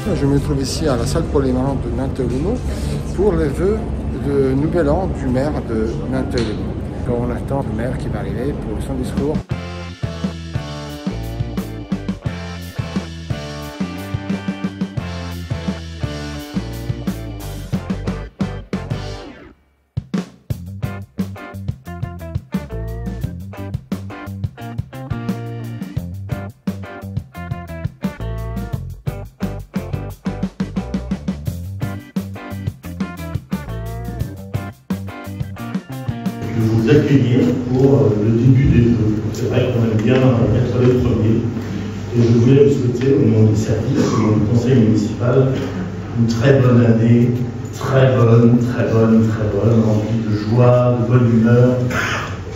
Je me trouve ici à la salle polyvalente de Nanteuil-le-Mont pour les vœux de nouvel an du maire de Nanteuil-le-Mont. On attend le maire qui va arriver pour son discours. De vous accueillir pour le début des vœux. C'est vrai qu'on aime bien être les premiers. Et je voulais vous souhaiter, au nom du service, au nom du conseil municipal, une très bonne année, très bonne, remplie de joie, de bonne humeur,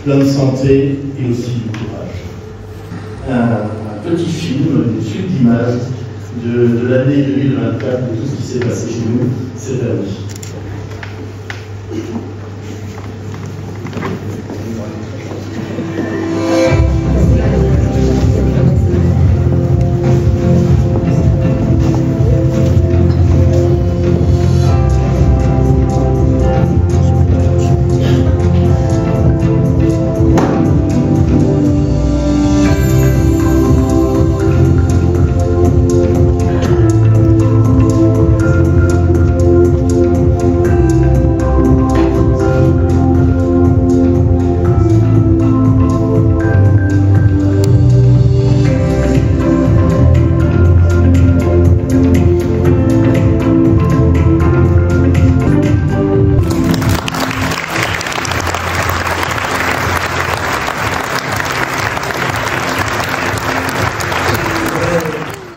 plein de santé et aussi de courage. Un petit film, une suite d'images de l'année 2024, de tout ce qui s'est passé chez nous cette année.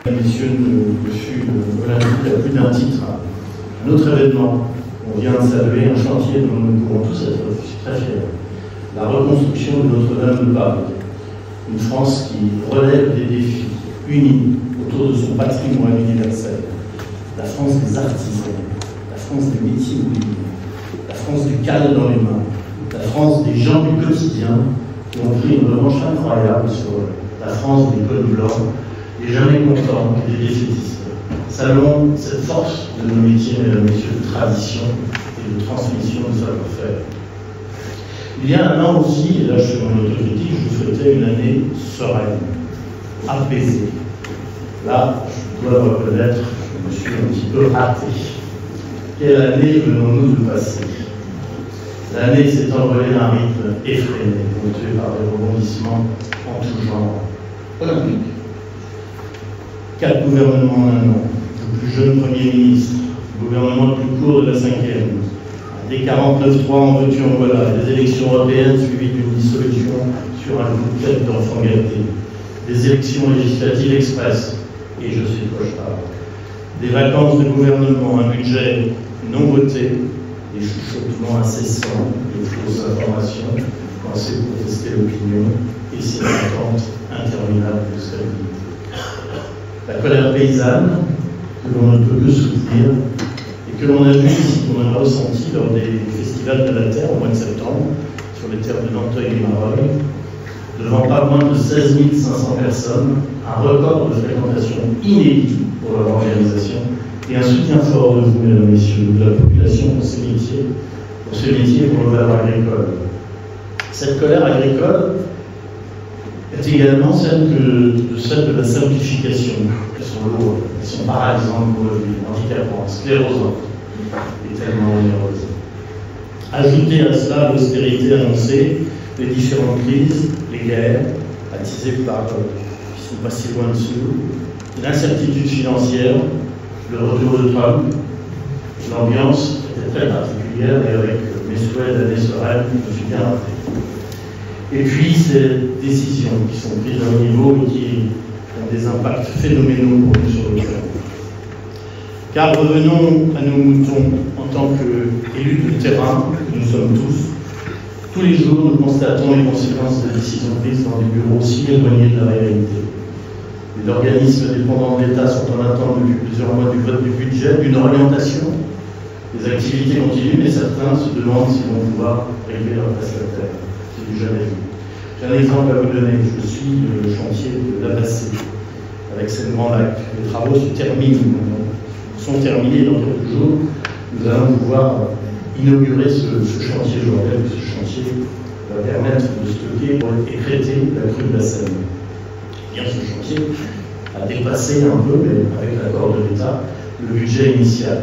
Messieurs, je suis olympique à plus d'un titre. Un autre événement, on vient de saluer un chantier dont nous pouvons tous être très fiers. La reconstruction de Notre-Dame de Paris. Une France qui relève des défis, unis autour de son patrimoine universel. La France des artisans, la France des métiers oubliés, la France du cadre dans les mains, la France des gens du quotidien qui ont pris une revanche incroyable sur la France des cols blancs. Et jamais content des défaitistes. Saluons cette force de nos métiers, mesdames et messieurs, de tradition et de transmission de savoir-faire. Il y a un an aussi, et là je suis en autocritique, je vous souhaitais une année sereine, apaisée. Là, je dois reconnaître que je me suis un petit peu raté. Quelle année venons-nous de passer? L'année s'est envolée d'un rythme effréné, ponctué par des rebondissements en tout genre. Olympique. 4 gouvernements en un an, le plus jeune Premier ministre, le gouvernement le plus court de la 5e, des 49-3 en veux-tu en voilà, des élections européennes suivies d'une dissolution sur un coup de tête d'enfants gâtés, des élections législatives express, et je sais de quoi je parle, des vacances de gouvernement, un budget non voté, des chuchotements incessants, de fausses informations, pensées pour tester l'opinion, et ces attentes interminables de stabilité. La colère paysanne, que l'on ne peut que soutenir, et que l'on a vu ici, qu'on a ressenti lors des festivals de la Terre au mois de septembre, sur les terres de Nanteuil et Marolles, devant pas moins de 16 500 personnes, un record de fréquentation inédit pour leur organisation, et un soutien fort de vous, mesdames et messieurs, de la population pour ces métiers pour le valeur agricole. Cette colère agricole est également celle de la simplification. Elles sont lourdes, elles sont paralysantes pour le vie, handicapantes, sclérosantes et tellement onéreuses. Ajoutez à cela l'austérité annoncée, les différentes crises, les guerres, attisées par qui sont pas si loin dessous, l'incertitude financière, le retour de Trump. L'ambiance était très particulière et avec mes souhaits d'année sereine, je me suis bien rappelé. Et puis ces décisions qui sont prises à haut niveau et qui ont des impacts phénoménaux pour nous sur le terrain. Car revenons à nos moutons en tant qu'élus de terrain, que nous sommes tous les jours nous constatons les conséquences des décisions prises dans des bureaux si éloignés de la réalité. Les organismes dépendants de l'État sont en attente depuis plusieurs mois du vote du budget, d'une orientation. Les activités continuent, mais certains se demandent s'ils vont pouvoir régler leur prestataire. C'est du jamais vu. J'ai un exemple à vous donner. Je suis le chantier de l'Abassé. avec cette grande lac. Les travaux sont terminés dans quelques jours. Nous allons pouvoir inaugurer ce chantier. Je rappelle que ce chantier va permettre de stocker et traiter la crue de la Seine. Bien, ce chantier a dépassé un peu, mais avec l'accord de l'État, le budget initial.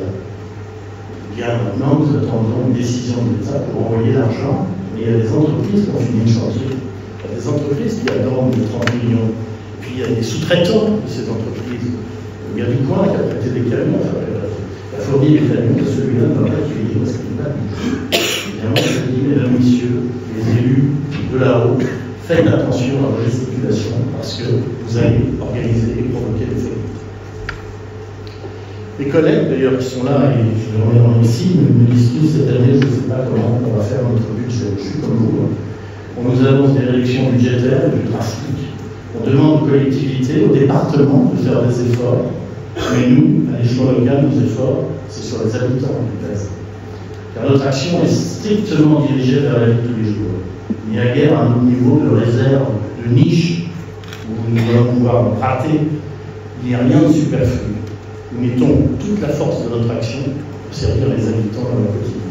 Bien, maintenant, nous attendons une décision de l'État pour envoyer l'argent, mais il y a des entreprises qui ont fini le chantier. Il y a des entreprises qui attendent de 30 millions. Puis il y a des sous-traitants de ces entreprises. Le gars du coin qui a prêté des camions, la fourni des camions, celui-là ne va pas accueillir parce qu'il n'a pas de budget. Évidemment, je dis, mesdames, messieurs, les élus de là-haut, faites attention à vos gesticulations parce que vous allez organiser et provoquer des faits. Les collègues, d'ailleurs, qui sont là, et je les remets ici, me disent tous cette année, je ne sais pas comment on va faire notre budget. Je suis comme vous. On nous annonce des réductions budgétaires, du drastiques. On demande aux collectivités, aux départements de faire des efforts. Mais nous, à l'échelon local, nos efforts, c'est sur les habitants qui pèsent. Car notre action est strictement dirigée vers la vie de tous les jours. Il n'y a guère un niveau de réserve, de niche, où nous allons pouvoir rater. Il n'y a rien de superflu. Nous mettons toute la force de notre action pour servir les habitants dans leur quotidien.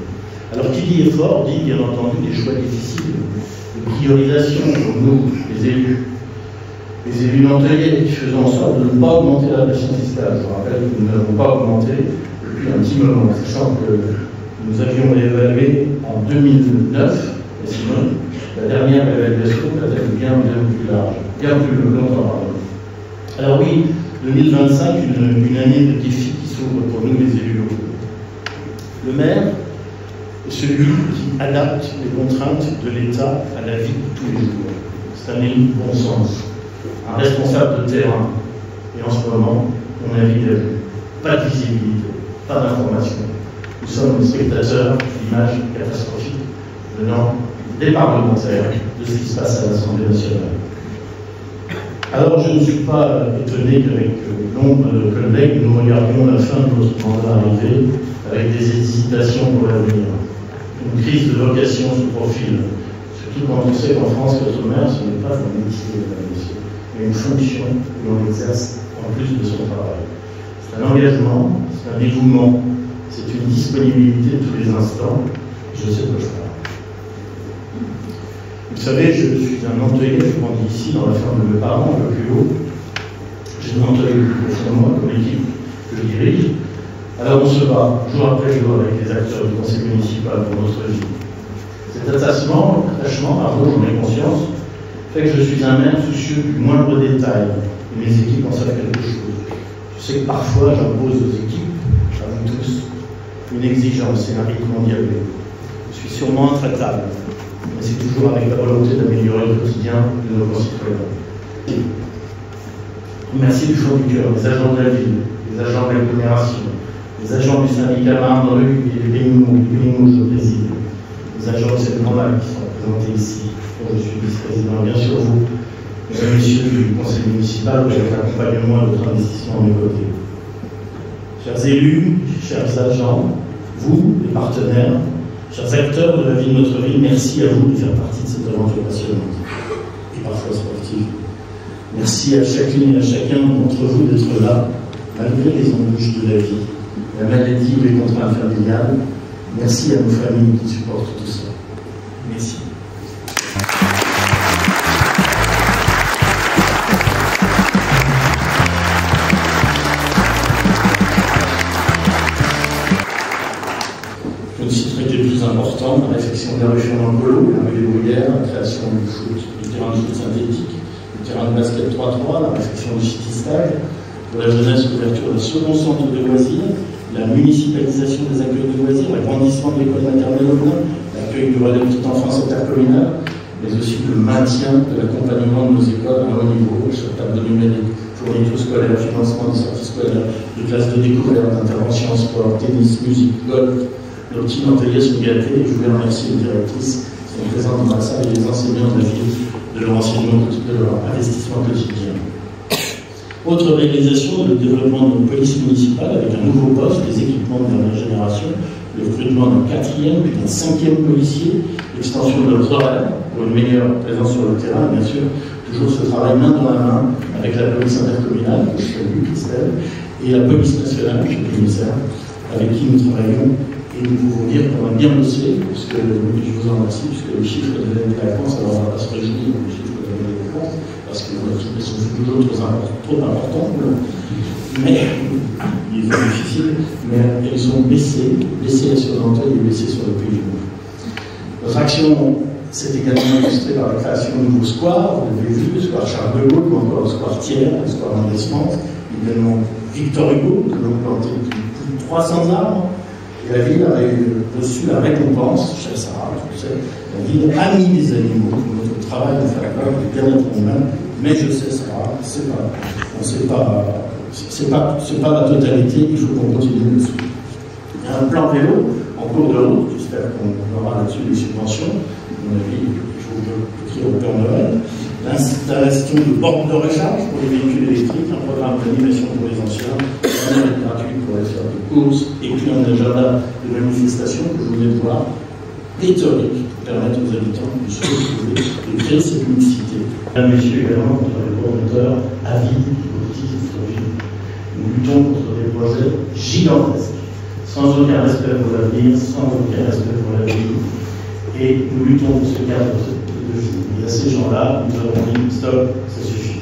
Alors, qui dit effort, dit bien entendu des choix difficiles, de priorisation pour nous, les élus. Les élus nanteuilais qui faisons en sorte de ne pas augmenter la pression fiscale. Je vous rappelle que nous n'avons pas augmenté depuis un petit moment, sachant que nous avions évalué en 2009, et sinon, la dernière évaluation peut-être bien plus large, bien plus longtemps. Alors oui, 2025, une année de défis qui s'ouvre pour nous les élus locaux. Le maire est celui qui adapte les contraintes de l'État à la vie de tous les jours. C'est un élu de bon sens, un responsable de terrain. Et en ce moment, on a vu pas de visibilité, pas d'information. Nous sommes les spectateurs d'images catastrophiques venant des parlementaires de ce qui se passe à l'Assemblée nationale. Alors je ne suis pas étonné qu'avec nombre de collègues, nous regardions la fin de notre mandat arriver avec des hésitations pour l'avenir. Une crise de vocation se profile, surtout quand on sait qu'en France, être maire, ce n'est pas un métier, mais une fonction que l'on exerce en plus de son travail. C'est un engagement, c'est un dévouement, c'est une disponibilité de tous les instants, je sais quoi je fais. Vous savez, je suis un Nanteuillet, je grandis ici dans la ferme de mes parents, un peu plus haut. J'ai un Nanteuillet au fond de moi, comme l'équipe que je dirige. Alors on se bat jour après jour avec les acteurs du conseil municipal pour notre vie. Cet attachement, j'en ai conscience, fait que je suis un maire soucieux du moindre détail, et mes équipes en savent quelque chose. Je sais que parfois j'impose aux équipes, à vous tous, une exigence et un rythme endiablé. Je suis sûrement intraitable, mais c'est toujours avec la volonté d'améliorer le quotidien de nos concitoyens. Merci du fond du cœur, les agents de la ville, les agents de l'agglomération, les agents du syndicat Marne-Rue et les Bénimous, je préside, les agents de cette grande qui sont présentés ici, dont je suis vice-président, bien sûr vous, mesdames et messieurs du conseil municipal, avec l'accompagnement de votre investissement à mes côtés. Chers élus, chers agents, vous, les partenaires, chers acteurs de la vie de notre ville, merci à vous de faire partie de cette aventure passionnante et parfois sportive. Merci à chacune et à chacun d'entre vous d'être là, malgré les embûches de la vie, la maladie ou les contraintes familiales. Merci à nos familles qui supportent tout ça. Merci. Je ne citerai que les plus importants, la réfection de la rue Fernand-Collot, la rue des Bruyères, la création du terrain de foot synthétique, le terrain de basket 3-3, la réfection du city-stage, pour la jeunesse, l'ouverture d'un second centre de loisirs, la municipalisation des accueils de loisirs, l'agrandissement de l'école maternelle au Blanc, l'accueil du relais de petite enfance intercommunale, mais aussi le maintien de l'accompagnement de nos écoles à haut niveau, sur table numérique, fourniture scolaire, financement des sorties scolaires, de classes de découverte, d'intervention en sport, tennis, musique, golf. Nos petits Nanteuillais sont gâtés et je voulais remercier les directrices qui sont présentes dans la salle et les enseignants de la ville de leur enseignement, de leur investissement quotidien. Autre réalisation, le développement de police municipale avec un nouveau poste, les équipements de dernière génération, le recrutement d'un 4e puis d'un 5e policier, l'extension de notre horaire pour une meilleure présence sur le terrain, bien sûr, toujours ce travail main dans la main avec la police intercommunale, que je salue, Christelle, et la police nationale, le commissaire, avec qui nous travaillons. Et nous pouvons dire qu'on a bien bossé, puisque je vous en remercie, puisque les chiffres de délinquance, alors on ne va pas se réjouir des chiffres de délinquance, parce que les sont toujours trop importants, mais ils sont difficiles, mais ils ont baissé sur Nanteuil et baissé sur le Pays du Monde. Notre action s'est également illustrée par la création de nouveaux squares, vous l'avez vu, le square Charles de Gaulle, ou encore le square Thiers, le square Mendès-Mante, également Victor Hugo, que l'on planté plus de 300 arbres. Et la ville a reçu la récompense, chez Sarah, tu sais, la ville amie des animaux, notre travail de faire peur du bien-être humain, mais je sais, Sarah, c'est pas la totalité, il faut qu'on continue dessus. Il y a un plan vélo en cours de route, j'espère qu'on aura là-dessus des subventions, à mon avis, il faut écrire au Père Noël, l'installation de bornes de recharge pour les véhicules électriques, un programme d'animation pour les anciens, un aide gratuit pour les faire de courses, et puis un agenda de manifestation que je voulais voir, rhétorique, pour permettre aux habitants de se retrouver et de créer cette mixité. Mesdames, Messieurs, également contre les promoteurs avides, hypothétiques, fragiles. Nous luttons contre des projets gigantesques, sans aucun respect pour l'avenir, sans aucun respect pour la vie. Et nous luttons pour ce cadre de vie. Et à ces gens-là, nous avons dit stop, ça suffit.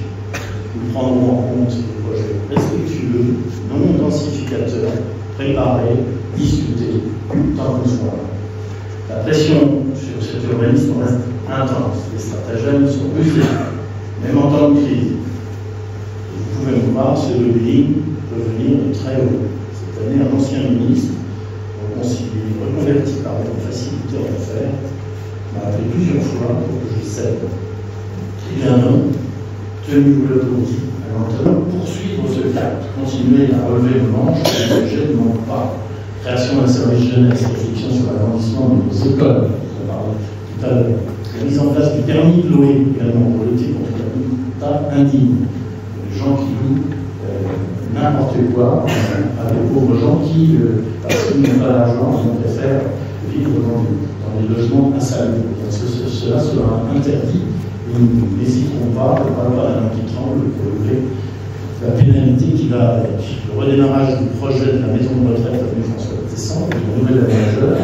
Nous prendrons en compte des projets respectueux, non densificateurs, préparés, discutés, tant que soit. La pression sur cet urbanisme reste intense. Les stratagèmes sont rusés, même en temps de crise. Et vous pouvez me voir, ce lobbying peut venir de très haut. Cette année, un ancien ministre, reconverti par un facilitateur d'affaires, m'a appelé plusieurs fois pour que je cède. Il est un homme, tenu, vous l'avez dit, à l'antenne, poursuivre ce cap, continuer à relever le manche, les projets ne manquent pas. Création d'un service jeunesse, réflexion sur l'agrandissement de nos écoles, on parlait tout à l'heure. La mise en place du permis de louer également pour lutter contre l'habitat indigne. Les gens qui louent n'importe quoi à des pauvres gens qui, parce qu'ils n'ont pas d'argent, ils préfèrent vivre dans des logements insalubres. Cela sera interdit. Et nous n'hésiterons pas, on ne parle pas d'un petit tremble pour lever la pénalité qui va avec. Le redémarrage du projet de la maison de retraite avenue François Tesson, le nouvel aménageur,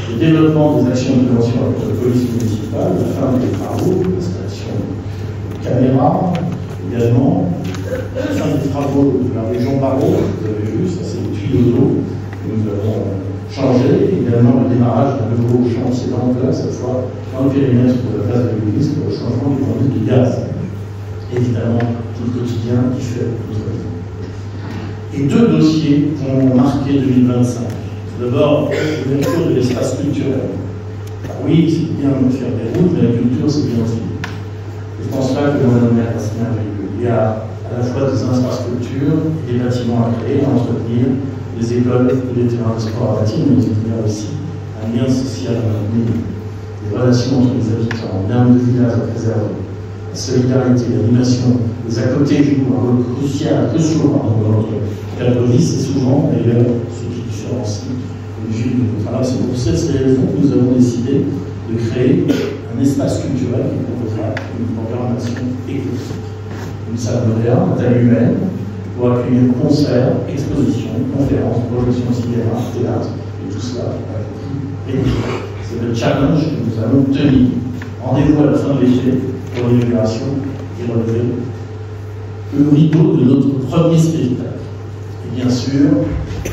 le développement des actions de prévention avec la police municipale, la fin des travaux, l'installation de caméras, également, la fin des travaux de la région Barreau, vous avez vu, ça c'est le tuyau d'eau que nous avons changé, également le démarrage d'un nouveau chantier d'ampleur, cette fois dans le périmètre de la place de l'église pour le changement du conduit de gaz. Évidemment, tout le quotidien qui fait notre vie. Et deux dossiers vont marquer 2025. Tout d'abord, l'ouverture de l'espace culturel. Alors oui, c'est bien de faire des routes, mais la culture, c'est bien aussi. Je pense pas que Mme la maire passe bien avec eux. Il y a à la fois des infrastructures, des bâtiments à créer, à entretenir, des écoles ou des terrains de sport à bâtir, mais il y a aussi un lien social à maintenir, des relations entre les habitants, l'âme de village à préserver. La solidarité, l'animation, les à côté jouent un rôle crucial dans notre cadre de vie, c'est souvent d'ailleurs ce qui différencie une ville de l'autre. Alors c'est pour cette raison que nous avons décidé de créer un espace culturel qui proposera une programmation éclectique. Une salle de réa à taille humaine pour accueillir concerts, expositions, conférences, projections cinéma, théâtre, et tout cela avec prix. C'est le challenge que nous allons tenir. Rendez-vous à la fin de l'été pour l'inauguration et relever le rideau de notre premier spectacle. Et bien sûr,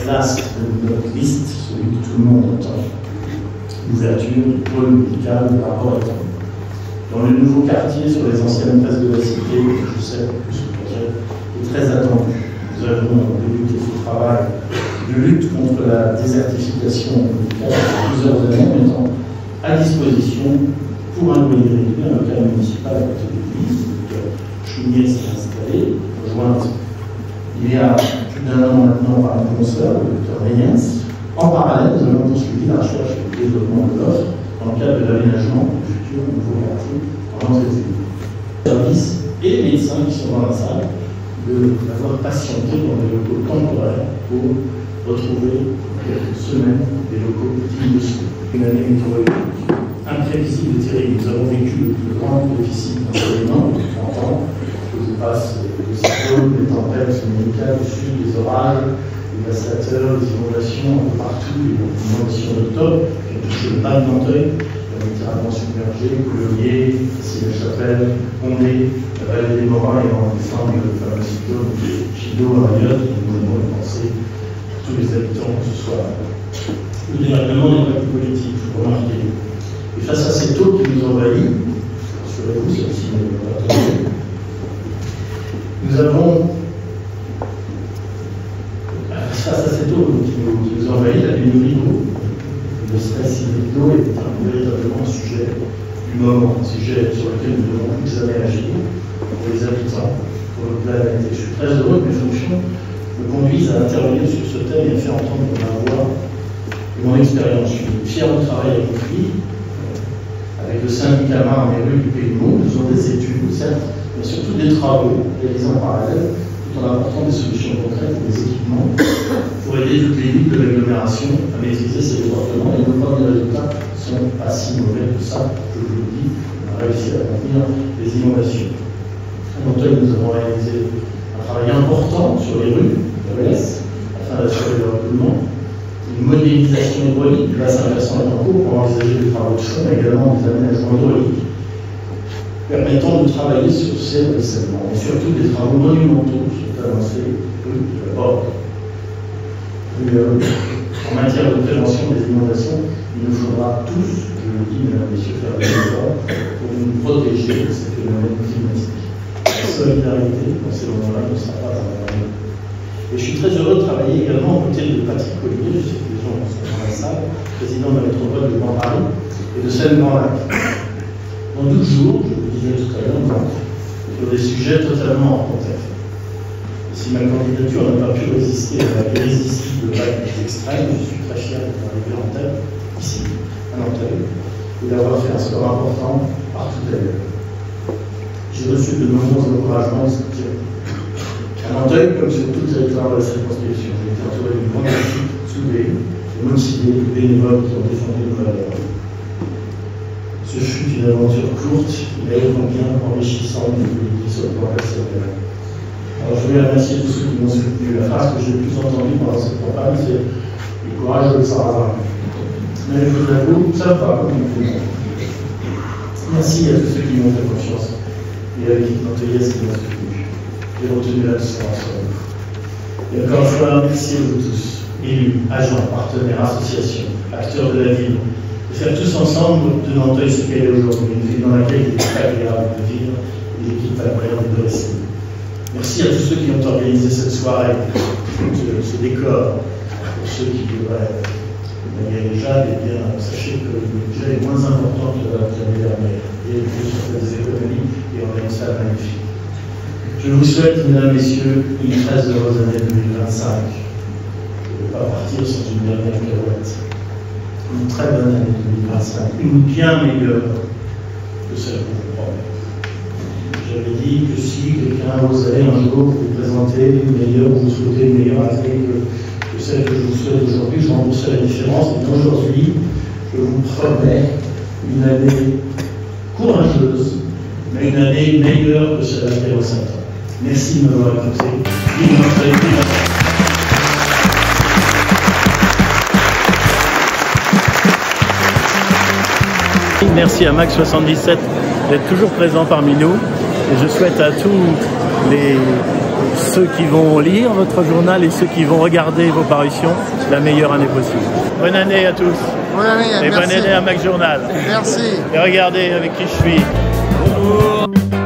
l'astre de notre liste, celui que tout le monde entend, l'ouverture du pôle médical de rapport à temps. Dans le nouveau quartier sur les anciennes places de la cité, je sais que ce projet est très attendu. Nous avons débuté ce travail de lutte contre la désertification médicale depuis plusieurs années, mettant à disposition pour un loyer réduit, un local municipal à côté de l'église. Chounier s'est installé, rejointe il y a plus d'un an maintenant par un consoeur, le Dr Reyens. En parallèle, nous avons poursuivi la recherche et le développement de l'offre dans le cadre de l'aménagement du futur nouveau quartier en entreprise. Les services et les médecins qui sont dans la salle d'avoir patienté dans des locaux temporaires pour retrouver quelques semaines des locaux dignes de soins. Une année météorologique imprévisible et terrible. Nous avons vécu le plus grand déficit d'ensoleillement depuis 30 ans. Je passe les cyclones, les tempêtes médicales du sud, les orages, les dévastateurs, les inondations un peu partout, les inondations d'octobre qui ont touché le bas de Nanteuil, littéralement submergé, Coulommiers, Sille-la-Chapelle, Condé, la vallée des Morins et en décembre le fameux cyclone Chido à Mayotte. Nous avons pensé pour tous les habitants que ce soit le dérèglement des plaques politiques, vous remarquez. Et face à cette eau qui nous envahit, rassurez-vous, c'est aussi nous avons, face à cette eau qui nous envahit, la pénurie d'eau. Le stress hydrique d'eau est véritablement un sujet du moment, un sujet sur lequel nous devons plus que jamais agir pour les habitants, pour notre planète. Et je suis très heureux que mes fonctions me conduisent à intervenir sur ce thème et à faire entendre ma voix et mon expérience. Je suis fier de travailler avec lui, avec le syndicat Marne et Rues du Pays de Meaux. Nous faisons des études, certes, mais surtout des travaux réalisés en parallèle, tout en apportant des solutions concrètes et des équipements pour aider toutes les villes de l'agglomération à maîtriser ces départements. Et nos premiers résultats sont pas si mauvais que ça, je vous le dis. On a réussi à contenir les inondations. À Nanteuil, nous avons réalisé un travail important sur les rues de l'Est afin d'assurer leur écoulement. Une modélisation hydraulique du bassin versant en cours pour envisager des travaux de fond, mais également des aménagements hydrauliques permettant de travailler sur ces ruissellements, et surtout des travaux monumentaux sont avancés rue de la Porte. En matière de prévention des inondations, il nous faudra tous, je le dis, mesdames et messieurs, faire des efforts pour nous protéger de ces phénomènes climatiques. La solidarité, dans ces moments-là, ne sera pas abandonnée. Et je suis très heureux de travailler également aux côtés de Patrick Collier, je sais que les gens sont dans la salle, président de la métropole de Grand Paris, et de Seine-Grand-Lac. Dans 12 jours, je vous disais tout à l'heure, sur des sujets totalement hors contexte. Si ma candidature n'a pas pu résister à la irrésistible vague extrême, je suis très fier d'être arrivé en tête, ici, à Nanteuil, et d'avoir fait un score important partout ailleurs. J'ai reçu de nombreux encouragements et soutiens. À Nanteuil, comme sur tout le territoire de la circonscription, j'ai été entouré d'une grande équipe soudée et motivée de bénévoles qui ont défendu nos valeurs. Ce fut une aventure courte, mais combien enrichissante de politique sur le plan personnel. Alors je voulais remercier tous ceux qui m'ont soutenu. La phrase que j'ai le plus entendue pendant cette campagne, c'est « le courage de Sarah ». Mais je vous avoue, ça va comme tout le monde. Merci à tous ceux qui m'ont fait confiance et à l'équipe nantaise qui m'a soutenu. J'ai retenu la leçon ensemble. Et encore une fois, merci à vous tous, élus, agents, partenaires, associations, acteurs de la ville, de faire tous ensemble de Nanteuil ce qu'elle est aujourd'hui, une ville dans laquelle il est agréable de vivre et l'équipe agréable de rester. Merci à tous ceux qui ont organisé cette soirée, ce décor, pour ceux qui devraient gagner les Jade, eh bien, sachez que le budget est moins important que l'année dernière. Et plus on fait des économies et on a une salle magnifique. Je vous souhaite, mesdames, messieurs, une très heureuse année 2025. Je ne vais pas partir sans une dernière pirouette. Une très bonne année 2025, une bien meilleure que celle que vous promets. J'avais dit que si quelqu'un osait un jour vous présenter une meilleure, ou vous souhaitez une meilleure année que celle que je vous souhaite aujourd'hui, je rembourserai la différence. Et aujourd'hui, je vous promets une année courageuse, mais une année meilleure que celle d'il y a 5 ans. Merci de m'avoir écouté. Vive Nanteuil, vive la France. Merci à Max77 d'être toujours présent parmi nous. Et je souhaite à tous ceux qui vont lire votre journal et ceux qui vont regarder vos parutions la meilleure année possible. Bonne année à tous. Bonne année, et merci. Bonne année à Max Journal. Merci. Et regardez avec qui je suis. Bonjour.